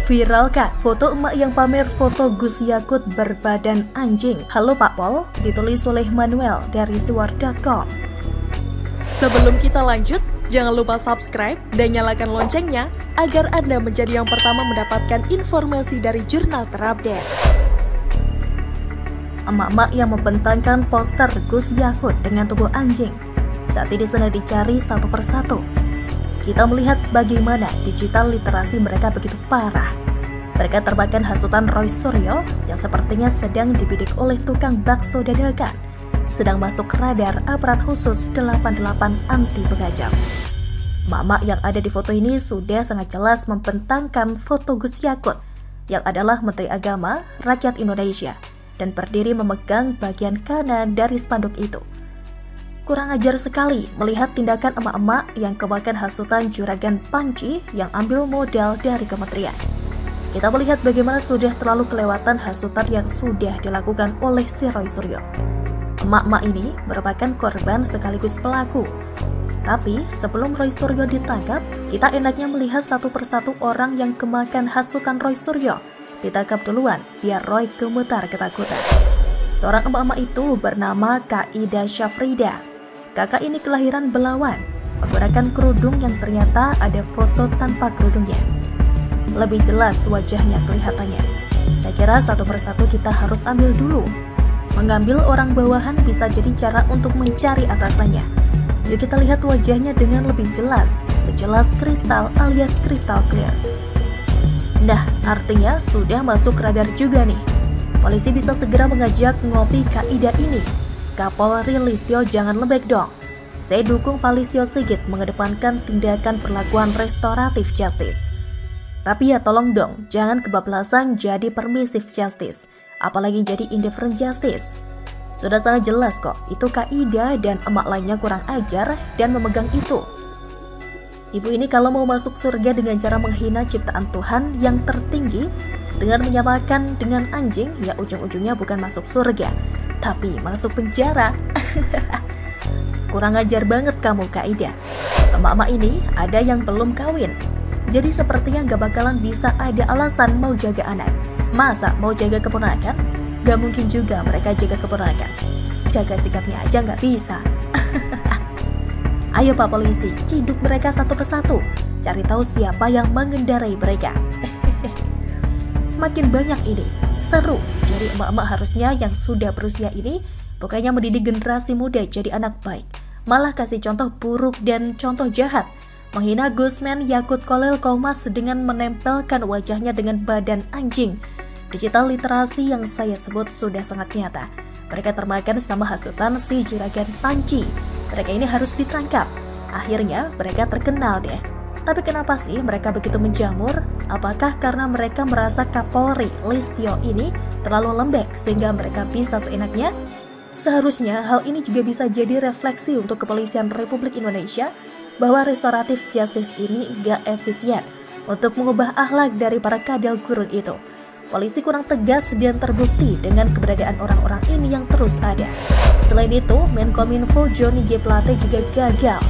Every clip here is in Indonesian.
Viralkah foto emak yang pamer foto Gus Yakut berbadan anjing? Halo Pak Pol, ditulis oleh Manuel dari siwar.com. Sebelum kita lanjut, jangan lupa subscribe dan nyalakan loncengnya agar Anda menjadi yang pertama mendapatkan informasi dari jurnal terupdate. Emak-emak yang membentangkan poster Gus Yakut dengan tubuh anjing saat ini sedang dicari satu persatu. Kita melihat bagaimana digital literasi mereka begitu parah. Mereka terbakar hasutan Roy Suryo yang sepertinya sedang dibidik oleh tukang bakso dadakan, sedang masuk radar aparat khusus 88 anti pengajam. Emak-emak yang ada di foto ini sudah sangat jelas membentangkan foto Gus Yakut yang adalah Menteri Agama Rakyat Indonesia dan berdiri memegang bagian kanan dari spanduk itu. Kurang ajar sekali melihat tindakan emak-emak yang kemakan hasutan juragan Panji yang ambil modal dari kementerian. Kita melihat bagaimana sudah terlalu kelewatan hasutan yang sudah dilakukan oleh si Roy Suryo. Emak-emak ini merupakan korban sekaligus pelaku. Tapi sebelum Roy Suryo ditangkap, kita enaknya melihat satu persatu orang yang kemakan hasutan Roy Suryo ditangkap duluan biar Roy gemetar ketakutan. Seorang emak-emak itu bernama Kak Ida Syafrida. Kakak ini kelahiran Belawan, menggunakan kerudung yang ternyata ada foto tanpa kerudungnya. Lebih jelas wajahnya kelihatannya. Saya kira satu persatu kita harus ambil dulu. Mengambil orang bawahan bisa jadi cara untuk mencari atasannya. Yuk kita lihat wajahnya dengan lebih jelas, sejelas kristal alias kristal clear. Nah, artinya sudah masuk radar juga nih. Polisi bisa segera mengajak ngopi Kak Ida ini. Kapolri Listio jangan lembek dong. Saya dukung Pak Listio Sigit mengedepankan tindakan perlakuan restoratif justice. Tapi ya tolong dong, jangan kebablasan jadi permissive justice, apalagi jadi indifferent justice. Sudah sangat jelas kok, itu Kak Ida dan emak lainnya kurang ajar dan memegang itu. Ibu ini kalau mau masuk surga dengan cara menghina ciptaan Tuhan yang tertinggi, dengan menyamakan dengan anjing, ya ujung-ujungnya bukan masuk surga, tapi masuk penjara. Kurang ajar banget kamu Kak Ida. Emak-emak ini ada yang belum kawin, jadi sepertinya gak bakalan bisa ada alasan mau jaga anak. Masa mau jaga keponakan? Gak mungkin juga mereka jaga keponakan. Jaga sikapnya aja gak bisa. Ayo Pak Polisi, ciduk mereka satu persatu. Cari tahu siapa yang mengendarai mereka. Makin banyak ini, seru. Jadi emak-emak harusnya yang sudah berusia ini bukannya mendidik generasi muda jadi anak baik, malah kasih contoh buruk dan contoh jahat. Menghina Gusman Yakut Kolil Komas dengan menempelkan wajahnya dengan badan anjing. Digital literasi yang saya sebut sudah sangat nyata. Mereka termakan sama hasutan si juragan Panji. Mereka ini harus ditangkap. Akhirnya mereka terkenal deh. Tapi kenapa sih mereka begitu menjamur? Apakah karena mereka merasa Kapolri Listio ini terlalu lembek sehingga mereka bisa seenaknya? Seharusnya hal ini juga bisa jadi refleksi untuk kepolisian Republik Indonesia bahwa restoratif justice ini gak efisien untuk mengubah akhlak dari para kadal gurun itu. Polisi kurang tegas dan terbukti dengan keberadaan orang-orang ini yang terus ada. Selain itu, Menkominfo Johnny G. Plate juga gagal.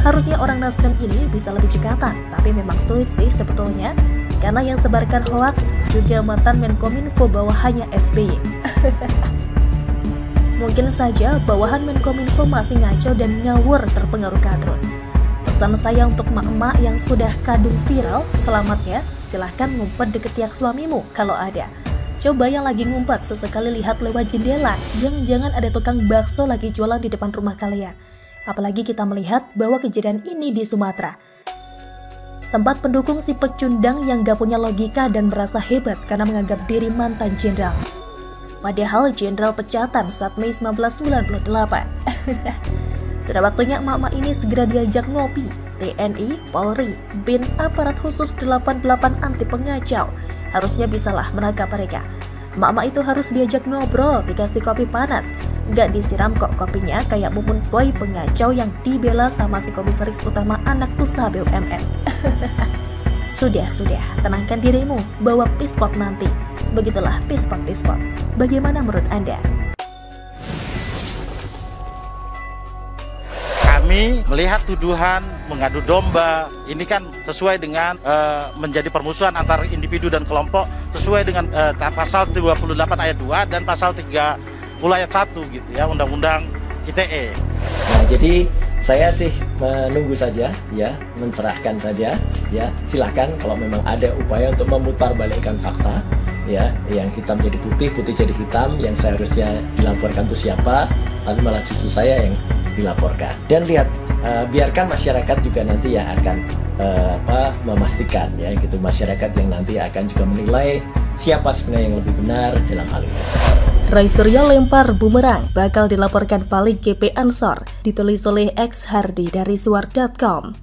Harusnya orang Nasdem ini bisa lebih cekatan, tapi memang sulit sih sebetulnya, karena yang sebarkan hoaks juga mantan Menkominfo bawahannya SBY. Mungkin saja bawahan Menkominfo masih ngaco dan ngawur terpengaruh kadrun. Pesan saya untuk emak-emak yang sudah kadung viral, selamat ya, silahkan ngumpet deket tiak suamimu kalau ada. Coba yang lagi ngumpet sesekali lihat lewat jendela, jangan-jangan ada tukang bakso lagi jualan di depan rumah kalian. Apalagi kita melihat bahwa kejadian ini di Sumatera. Tempat pendukung si pecundang yang gak punya logika dan merasa hebat karena menganggap diri mantan jenderal. Padahal jenderal pecatan saat Mei 1998. Sudah waktunya emak-emak ini segera diajak ngopi. TNI, Polri, BIN, aparat khusus 88 anti pengacau harusnya bisalah menangkap mereka. Emak-emak itu harus diajak ngobrol, dikasih kopi panas. Gak disiram kok kopinya kayak Mumun Boy pengacau yang dibela sama si komisaris utama anak usaha BUMN. Sudah, tenangkan dirimu, bawa pispot nanti. Begitulah pispot. Bagaimana menurut Anda? Kami melihat tuduhan mengadu domba. Ini kan sesuai dengan menjadi permusuhan antar individu dan kelompok sesuai dengan pasal 28 ayat 2 dan pasal 30 ayat 1 gitu ya, Undang-Undang ITE. Nah, jadi saya sih menunggu saja ya, mencerahkan saja ya. Silahkan kalau memang ada upaya untuk memutarbalikkan fakta ya, yang hitam jadi putih, putih jadi hitam, yang seharusnya dilaporkan itu siapa, tapi malah justru saya yang dilaporkan. Dan lihat, biarkan masyarakat juga nanti yang akan memastikan ya gitu, masyarakat yang nanti akan juga menilai siapa sebenarnya yang lebih benar dalam hal ini. Roy Suryo lempar bumerang bakal dilaporkan balik GP Ansor, ditulis oleh X Hardy dari suar.com.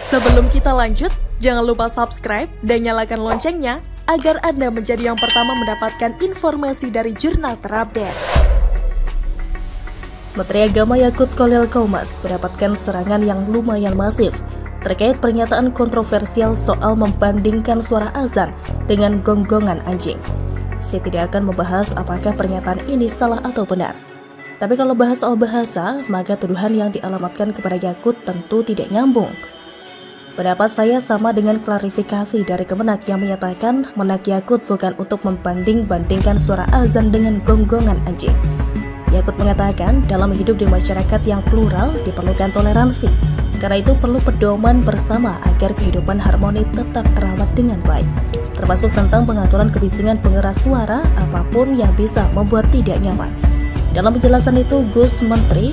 Sebelum kita lanjut, jangan lupa subscribe dan nyalakan loncengnya agar Anda menjadi yang pertama mendapatkan informasi dari jurnal terupdate. Menteri Agama Yakut Khalil Qomas mendapatkan serangan yang lumayan masif terkait pernyataan kontroversial soal membandingkan suara azan dengan gonggongan anjing. Saya tidak akan membahas apakah pernyataan ini salah atau benar. Tapi kalau bahas soal bahasa, maka tuduhan yang dialamatkan kepada Yakut tentu tidak nyambung. Pendapat saya sama dengan klarifikasi dari Kemenak yang menyatakan Menak Yakut bukan untuk membanding-bandingkan suara azan dengan gonggongan anjing. Yakut mengatakan dalam hidup di masyarakat yang plural diperlukan toleransi. Karena itu perlu pedoman bersama agar kehidupan harmoni tetap terawat dengan baik, termasuk tentang pengaturan kebisingan pengeras suara apapun yang bisa membuat tidak nyaman. Dalam penjelasan itu, Gus Menteri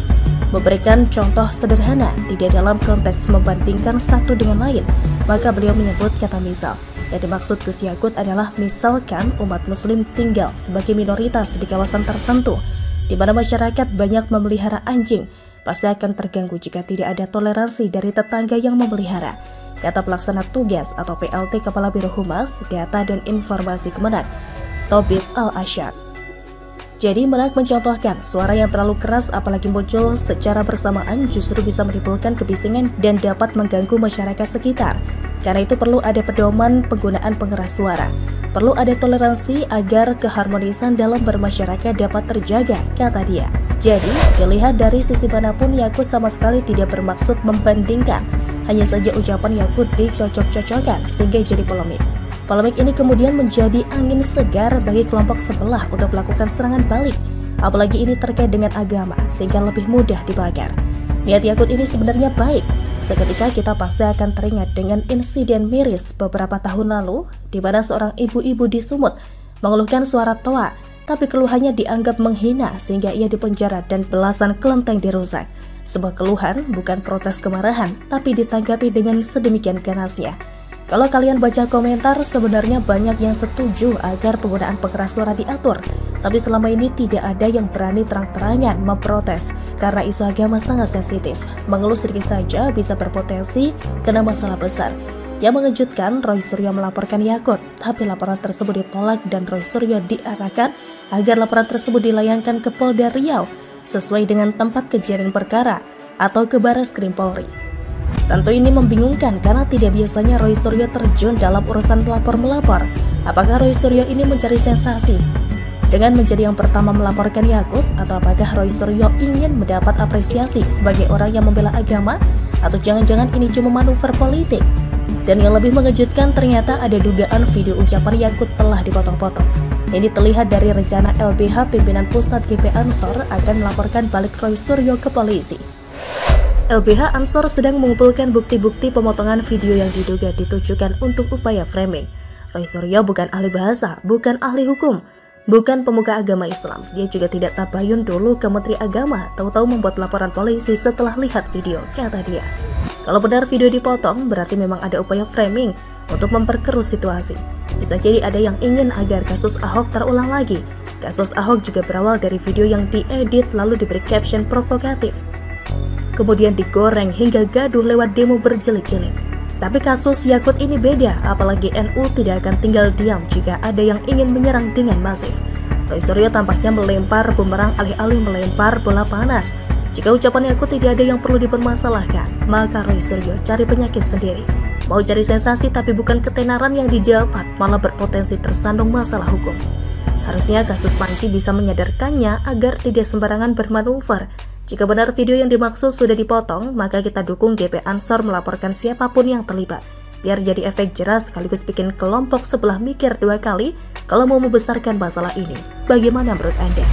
memberikan contoh sederhana, tidak dalam konteks membandingkan satu dengan lain, maka beliau menyebut kata misal. Yang dimaksud Gus Yakut adalah misalkan umat muslim tinggal sebagai minoritas di kawasan tertentu, di mana masyarakat banyak memelihara anjing, pasti akan terganggu jika tidak ada toleransi dari tetangga yang memelihara, kata pelaksana tugas atau PLT Kepala Biro Humas, Data dan Informasi Kemenak, Tobib Al-Asyad. Jadi Menak mencontohkan suara yang terlalu keras apalagi muncul secara bersamaan justru bisa menimbulkan kebisingan dan dapat mengganggu masyarakat sekitar. Karena itu perlu ada pedoman penggunaan pengeras suara. Perlu ada toleransi agar keharmonisan dalam bermasyarakat dapat terjaga, kata dia. Jadi, dilihat dari sisi manapun, Yakut sama sekali tidak bermaksud membandingkan. Hanya saja ucapan Yakut dicocok-cocokkan sehingga jadi polemik. Polemik ini kemudian menjadi angin segar bagi kelompok sebelah untuk melakukan serangan balik. Apalagi ini terkait dengan agama, sehingga lebih mudah dibakar. Niat Yakut ini sebenarnya baik. Seketika kita pasti akan teringat dengan insiden miris beberapa tahun lalu, di mana seorang ibu-ibu di Sumut mengeluhkan suara toa, tapi keluhannya dianggap menghina sehingga ia dipenjara dan belasan kelenteng dirusak. Sebuah keluhan bukan protes kemarahan, tapi ditanggapi dengan sedemikian ganasnya. Kalau kalian baca komentar, sebenarnya banyak yang setuju agar penggunaan pengeras suara diatur, tapi selama ini tidak ada yang berani terang-terangan memprotes karena isu agama sangat sensitif. Mengeluh sedikit saja bisa berpotensi kena masalah besar. Yang mengejutkan, Roy Suryo melaporkan Yakut, tapi laporan tersebut ditolak dan Roy Suryo diarahkan agar laporan tersebut dilayangkan ke Polda Riau sesuai dengan tempat kejadian perkara atau ke Barreskrim Polri. Tentu ini membingungkan karena tidak biasanya Roy Suryo terjun dalam urusan lapor-melapor. Apakah Roy Suryo ini mencari sensasi dengan menjadi yang pertama melaporkan Yakut, atau apakah Roy Suryo ingin mendapat apresiasi sebagai orang yang membela agama, atau jangan-jangan ini cuma manuver politik? Dan yang lebih mengejutkan, ternyata ada dugaan video ucapan Yakut telah dipotong-potong. Ini terlihat dari rencana LBH pimpinan pusat GP Ansor akan melaporkan balik Roy Suryo ke polisi. LBH Ansor sedang mengumpulkan bukti-bukti pemotongan video yang diduga ditujukan untuk upaya framing. Roy Suryo bukan ahli bahasa, bukan ahli hukum, bukan pemuka agama Islam. Dia juga tidak tabayun dulu ke Menteri Agama, tahu-tahu membuat laporan polisi setelah lihat video, kata dia. Kalau benar video dipotong, berarti memang ada upaya framing untuk memperkeruh situasi. Bisa jadi ada yang ingin agar kasus Ahok terulang lagi. Kasus Ahok juga berawal dari video yang diedit lalu diberi caption provokatif, kemudian digoreng hingga gaduh lewat demo berjilid-jilid. Tapi kasus Yakut ini beda, apalagi NU tidak akan tinggal diam jika ada yang ingin menyerang dengan masif. Roy Suryo tampaknya melempar bumerang alih-alih melempar bola panas. Jika ucapan Yakut tidak ada yang perlu dipermasalahkan, maka Roy Suryo cari penyakit sendiri. Mau cari sensasi tapi bukan ketenaran yang didapat, malah berpotensi tersandung masalah hukum. Harusnya kasus Panji bisa menyadarkannya agar tidak sembarangan bermanuver, Jika benar video yang dimaksud sudah dipotong, maka kita dukung GP Ansor melaporkan siapapun yang terlibat, biar jadi efek jerah sekaligus bikin kelompok sebelah mikir 2 kali kalau mau membesarkan masalah ini. Bagaimana menurut Anda?